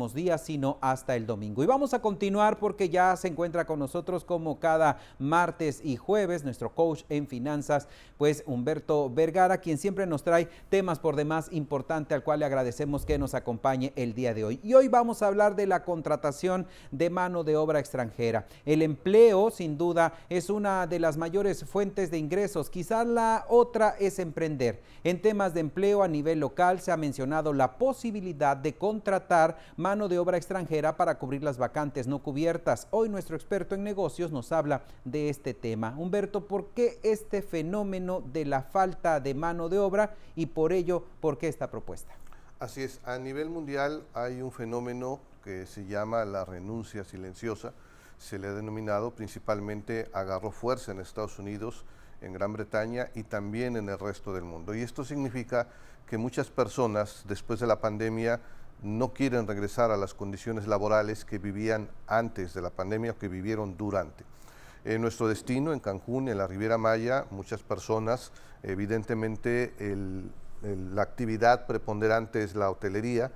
días, sino hasta el domingo. Y vamos a continuar porque ya se encuentra con nosotros como cada martes y jueves nuestro coach en finanzas, pues Humberto Vergara, quien siempre nos trae temas por demás importantes, al cual le agradecemos que nos acompañe el día de hoy. Y hoy vamos a hablar de la contratación de mano de obra extranjera. El empleo, sin duda, es una de las mayores fuentes de ingresos. Quizás la otra es emprender. En temas de empleo a nivel local se ha mencionado la posibilidad de contratar mano de obra extranjera para cubrir las vacantes no cubiertas. Hoy nuestro experto en negocios nos habla de este tema. Humberto, ¿por qué este fenómeno de la falta de mano de obra y por ello, por qué esta propuesta? Así es, a nivel mundial hay un fenómeno que se llama la renuncia silenciosa. Se le ha denominado, principalmente agarró fuerza en Estados Unidos, en Gran Bretaña y también en el resto del mundo. Y esto significa que muchas personas después de la pandemia no quieren regresar a las condiciones laborales que vivían antes de la pandemia o que vivieron durante. En nuestro destino, en Cancún, en la Riviera Maya, muchas personas, evidentemente la actividad preponderante es la hotelería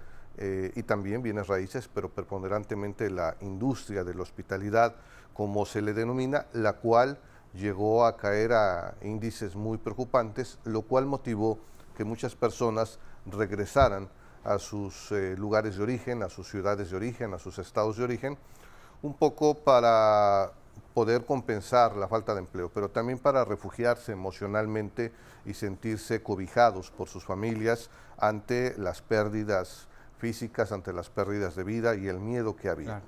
y también bienes raíces, pero preponderantemente la industria de la hospitalidad, como se le denomina, la cual llegó a caer a índices muy preocupantes, lo cual motivó que muchas personas regresaran a sus lugares de origen, a sus ciudades de origen, a sus estados de origen, un poco para poder compensar la falta de empleo, pero también para refugiarse emocionalmente y sentirse cobijados por sus familias ante las pérdidas físicas, ante las pérdidas de vida y el miedo que había. Claro.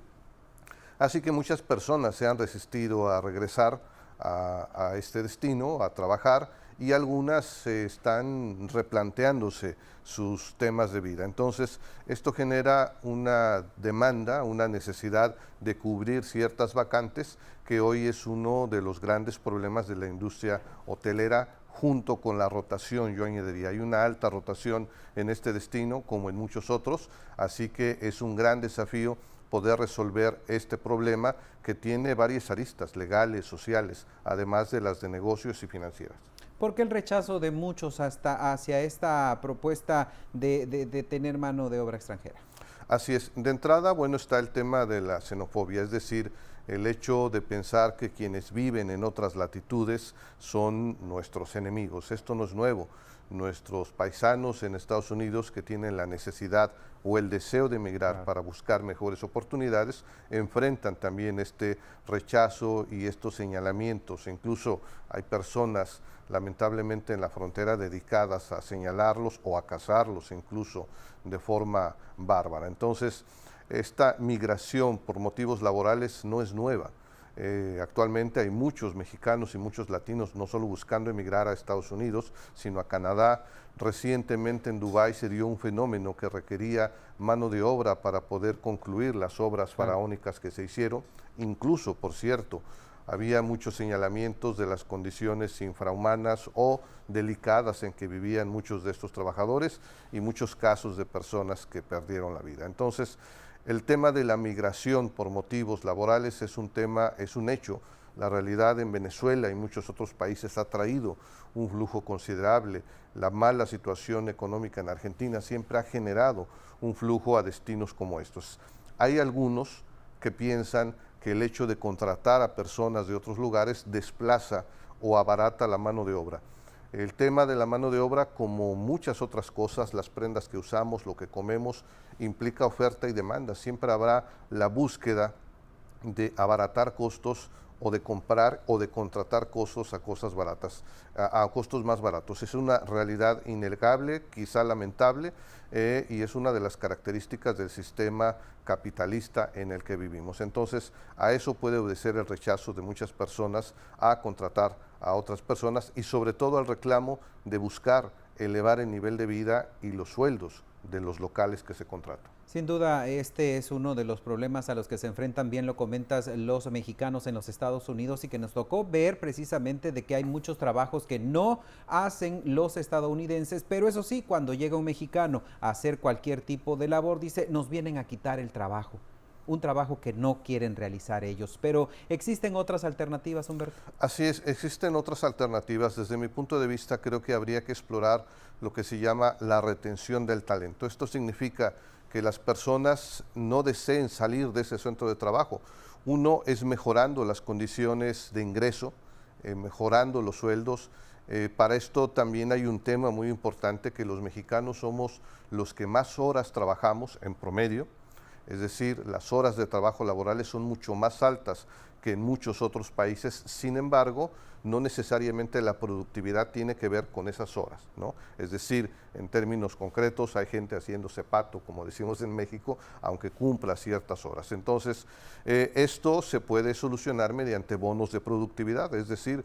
Así que muchas personas se han resistido a regresar a este destino, a trabajar, y algunas están replanteándose sus temas de vida. Entonces, esto genera una demanda, una necesidad de cubrir ciertas vacantes, que hoy es uno de los grandes problemas de la industria hotelera, junto con la rotación, yo añadiría. Hay una alta rotación en este destino, como en muchos otros, así que es un gran desafío poder resolver este problema que tiene varias aristas legales, sociales, además de las de negocios y financieras. ¿Por qué el rechazo de muchos hacia esta propuesta de tener mano de obra extranjera? Así es. De entrada, bueno, está el tema de la xenofobia, es decir, el hecho de pensar que quienes viven en otras latitudes son nuestros enemigos. Esto no es nuevo. Nuestros paisanos en Estados Unidos que tienen la necesidad o el deseo de emigrar para buscar mejores oportunidades, enfrentan también este rechazo y estos señalamientos. Incluso hay personas, lamentablemente, en la frontera dedicadas a señalarlos o a cazarlos, incluso de forma bárbara. Entonces, esta migración por motivos laborales no es nueva. Actualmente hay muchos mexicanos y muchos latinos no solo buscando emigrar a Estados Unidos, sino a Canadá. Recientemente en Dubái se dio un fenómeno que requería mano de obra para poder concluir las obras faraónicas que se hicieron. Incluso, por cierto, había muchos señalamientos de las condiciones infrahumanas o delicadas en que vivían muchos de estos trabajadores y muchos casos de personas que perdieron la vida. Entonces, el tema de la migración por motivos laborales es un tema, es un hecho. La realidad en Venezuela y muchos otros países ha traído un flujo considerable. La mala situación económica en Argentina siempre ha generado un flujo a destinos como estos. Hay algunos que piensan que el hecho de contratar a personas de otros lugares desplaza o abarata la mano de obra. El tema de la mano de obra, como muchas otras cosas, las prendas que usamos, lo que comemos, implica oferta y demanda. Siempre habrá la búsqueda de abaratar costos o de comprar o de contratar costos a cosas baratas, a costos más baratos. Es una realidad innegable, quizá lamentable, y es una de las características del sistema capitalista en el que vivimos. Entonces, a eso puede obedecer el rechazo de muchas personas a contratar a otras personas y sobre todo al reclamo de buscar elevar el nivel de vida y los sueldos de los locales que se contratan. Sin duda, este es uno de los problemas a los que se enfrentan, bien lo comentas, los mexicanos en los Estados Unidos, y que nos tocó ver precisamente de que hay muchos trabajos que no hacen los estadounidenses, pero eso sí, cuando llega un mexicano a hacer cualquier tipo de labor, dice, nos vienen a quitar el trabajo. Un trabajo que no quieren realizar ellos. Pero ¿existen otras alternativas, Humberto? Así es, existen otras alternativas. Desde mi punto de vista, creo que habría que explorar lo que se llama la retención del talento. Esto significa que que las personas no deseen salir de ese centro de trabajo. Uno es mejorando las condiciones de ingreso, mejorando los sueldos. Para esto también hay un tema muy importante, que los mexicanos somos los que más horas trabajamos en promedio, es decir, las horas de trabajo laborales son mucho más altas que en muchos otros países. Sin embargo, no necesariamente la productividad tiene que ver con esas horas, ¿no? Es decir, en términos concretos, hay gente haciéndose pato, como decimos en México, aunque cumpla ciertas horas. Entonces, esto se puede solucionar mediante bonos de productividad, es decir,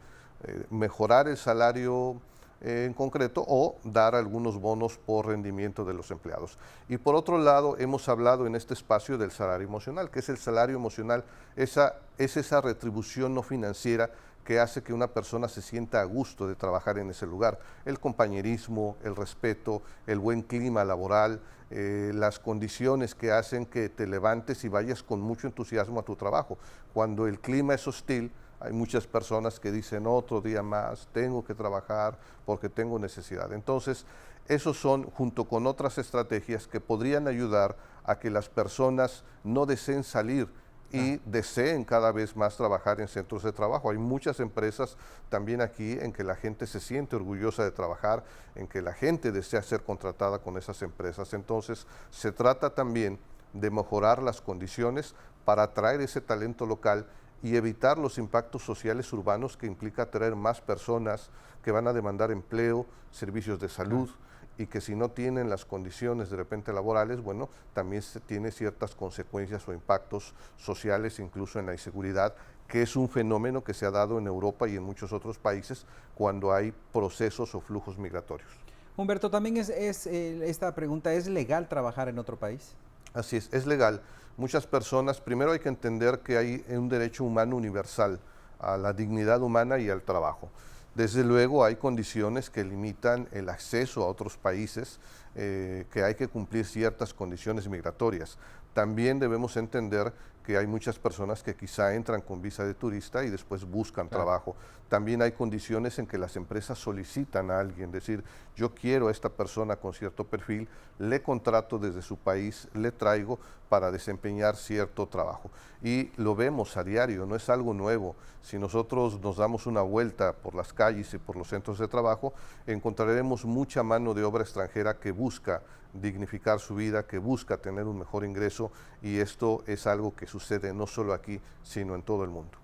mejorar el salario en concreto o dar algunos bonos por rendimiento de los empleados. Y por otro lado, hemos hablado en este espacio del salario emocional, que es el salario emocional, es esa retribución no financiera que hace que una persona se sienta a gusto de trabajar en ese lugar. El compañerismo, el respeto, el buen clima laboral, las condiciones que hacen que te levantes y vayas con mucho entusiasmo a tu trabajo. Cuando el clima es hostil, hay muchas personas que dicen otro día más, tengo que trabajar porque tengo necesidad. Entonces, esos son, junto con otras estrategias que podrían ayudar a que las personas no deseen salir y deseen cada vez más trabajar en centros de trabajo. Hay muchas empresas también aquí en que la gente se siente orgullosa de trabajar, en que la gente desea ser contratada con esas empresas. Entonces, se trata también de mejorar las condiciones para atraer ese talento local y evitar los impactos sociales urbanos que implica traer más personas que van a demandar empleo, servicios de salud, y que si no tienen las condiciones de repente laborales, bueno, también se tiene ciertas consecuencias o impactos sociales, incluso en la inseguridad, que es un fenómeno que se ha dado en Europa y en muchos otros países cuando hay procesos o flujos migratorios. Humberto, también esta pregunta, ¿es legal trabajar en otro país? Así es legal. Muchas personas, primero hay que entender que hay un derecho humano universal a la dignidad humana y al trabajo. Desde luego hay condiciones que limitan el acceso a otros países, que hay que cumplir ciertas condiciones migratorias. También debemos entender que hay muchas personas que quizá entran con visa de turista y después buscan trabajo. También hay condiciones en que las empresas solicitan a alguien, decir, yo quiero a esta persona con cierto perfil, le contrato desde su país, le traigo para desempeñar cierto trabajo. Y lo vemos a diario, no es algo nuevo. Si nosotros nos damos una vuelta por las calles y por los centros de trabajo, encontraremos mucha mano de obra extranjera que busca dignificar su vida, que busca tener un mejor ingreso, y esto es algo que sucede no solo aquí, sino en todo el mundo.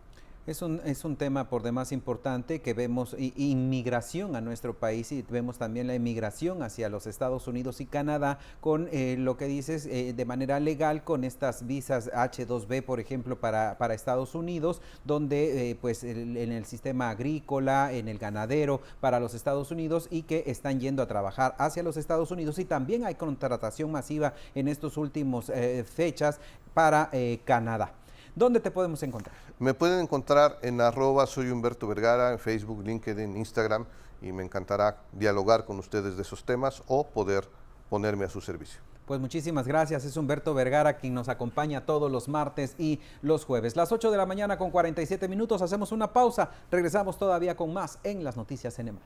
Es un tema por demás importante, que vemos inmigración a nuestro país y vemos también la inmigración hacia los Estados Unidos y Canadá con lo que dices de manera legal, con estas visas H2B, por ejemplo, para Estados Unidos, donde pues en el sistema agrícola, en el ganadero para los Estados Unidos, y que están yendo a trabajar hacia los Estados Unidos, y también hay contratación masiva en estos últimos fechas para Canadá. ¿Dónde te podemos encontrar? Me pueden encontrar en @soy Humberto Vergara, en Facebook, LinkedIn, Instagram, y me encantará dialogar con ustedes de esos temas o poder ponerme a su servicio. Pues muchísimas gracias, es Humberto Vergara quien nos acompaña todos los martes y los jueves. Las 8 de la mañana con 47 minutos, hacemos una pausa, regresamos todavía con más en las noticias CN+.